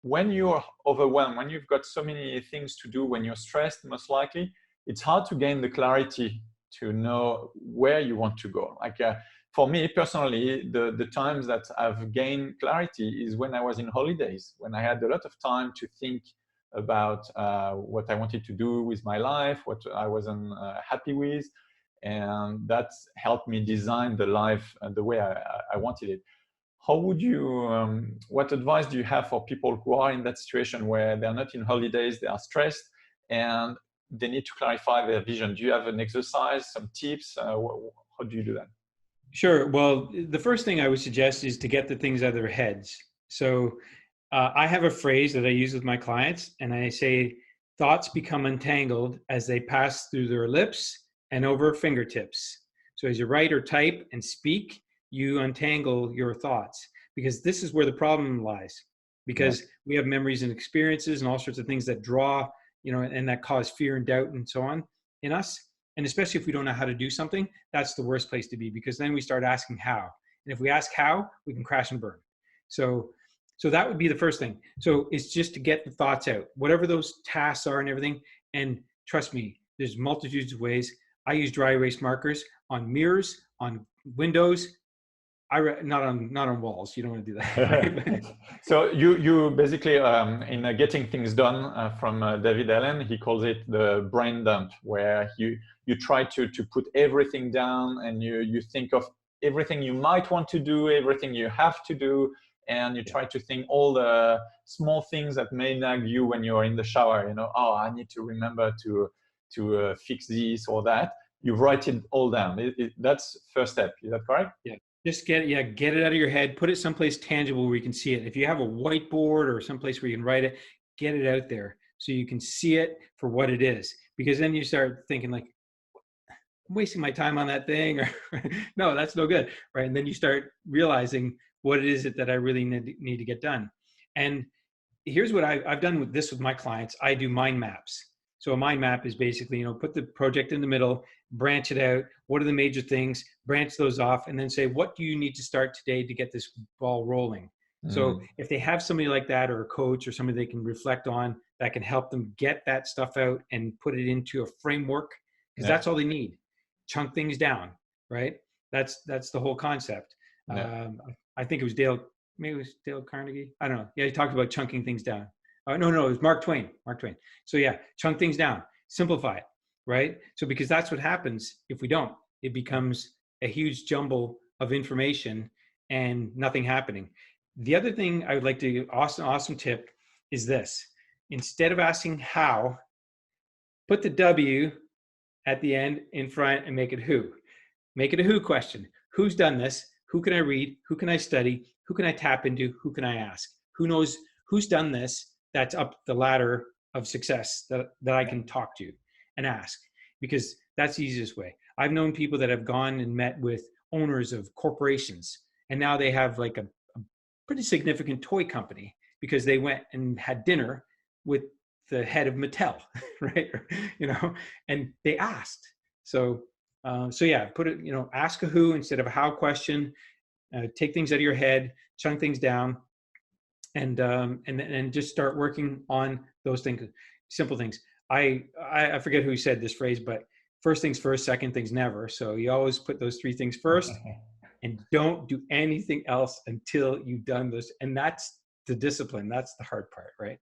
when you're overwhelmed, when you've got so many things to do, when you're stressed, most likely, it's hard to gain the clarity to know where you want to go. Like for me personally, the times that I've gained clarity is when I was in holidays, when I had a lot of time to think about what I wanted to do with my life, what I wasn't happy with, and that's helped me design the life the way I wanted it. How would you, what advice do you have for people who are in that situation where they're not in holidays, they are stressed, and they need to clarify their vision? Do you have an exercise, some tips? How do you do that? Sure. Well, the first thing I would suggest is to get the things out of their heads. So I have a phrase that I use with my clients, and I say, thoughts become entangled as they pass through their lips and over fingertips. So as you write or type and speak, you untangle your thoughts, because this is where the problem lies. Because we have memories and experiences and all sorts of things that draw, and that cause fear and doubt and so on in us. And especially if we don't know how to do something, that's the worst place to be, because then we start asking how. And if we ask how, we can crash and burn. So that would be the first thing. So it's just to get the thoughts out, whatever those tasks are and everything. And trust me, there's multitudes of ways. I use dry erase markers on mirrors, on windows. Not on walls. You don't want to do that. Right? So you basically in Getting Things Done from David Allen, he calls it the brain dump, where you try to put everything down, and you think of everything you might want to do, everything you have to do, and you try to think all the small things that may nag you when you're in the shower. Oh, I need to remember to fix this or that. You write it all down. That's first step. Is that correct? Yeah. Just get it out of your head, put it someplace tangible where you can see it. If you have a whiteboard or someplace where you can write it, get it out there so you can see it for what it is. Because then you start thinking like, I'm wasting my time on that thing, or no, that's no good, right? And then you start realizing what it is that I really need to get done. And here's what I've done with my clients. I do mind maps. So a mind map is basically, put the project in the middle, branch it out. What are the major things? Branch those off, and then say, what do you need to start today to get this ball rolling? So if they have somebody like that, or a coach, or somebody they can reflect on that can help them get that stuff out and put it into a framework, because that's all they need. Chunk things down, right? That's the whole concept. I think it was maybe it was Dale Carnegie. I don't know. Yeah, he talked about chunking things down. No, it was Mark Twain. So yeah, chunk things down, simplify it, right? So because that's what happens if we don't. It becomes a huge jumble of information and nothing happening. The other thing I would like to, awesome tip is this. Instead of asking how, put the W at the end in front and make it who. Make it a who question. Who's done this? Who can I read? Who can I study? Who can I tap into? Who can I ask? Who knows who's done this? That's up the ladder of success that I can talk to and ask, because that's the easiest way. I've known people that have gone and met with owners of corporations, and now they have like a pretty significant toy company because they went and had dinner with the head of Mattel, right? And they asked. So yeah, put it, ask a who instead of a how question. Take things out of your head, chunk things down, and just start working on those things, simple things. I forget who said this phrase, but first things first, second things never. So you always put those three things first, and don't do anything else until you've done this. And that's the discipline. That's the hard part, right?